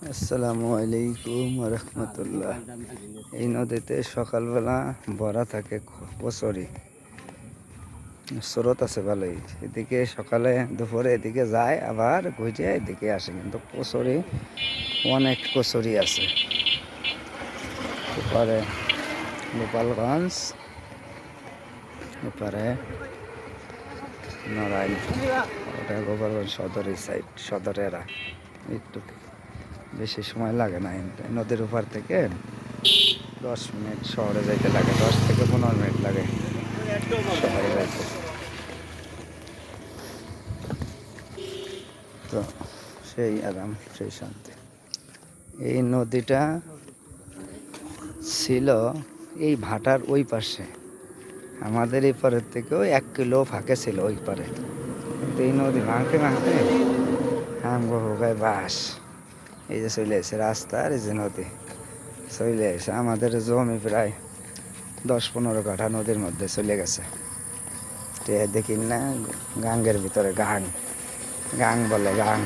আসসালামু আলাইকুম রহমতুল্লাহ। এই নদীতে সকালবেলা ভরা থাকে কচুরি, স্রোত আছে ভালোই। এদিকে সকালে দুপুরে এদিকে যায়, আবার ঘুরে এদিকে আসে, কিন্তু কচুরি অনেক কচুরি আছে। এপারে গোপালগঞ্জ, এপারে নারায়ণ, ওটা গোপালগঞ্জ সদরের সাইড, সদরেরা একটু বেশি সময় লাগে না। নদীর উপর থেকে 10 মিনিট শহরে যাইতে লাগে, 10 থেকে 15 মিনিট লাগে শহরে যাইতে। তো সেই আরাম, সেই শান্তি। এই নদীটা ছিল এই ভাটার ওই পাশে, আমাদের এই পারের থেকেও 1 কিলো ফাঁকে ছিল ওই পারে। কিন্তু এই নদী ভাঙতে ভাঙতে আমগো গায়ে বাস, এই যে চলে এসে রাস্তা, আর এই যে নদী চলে এসে আমাদের জমি প্রায় 10-15 কাঠা নদীর মধ্যে চলে গেছে। দেখি না গাঙ্গের ভিতরে গাং, গাং বলে গাং।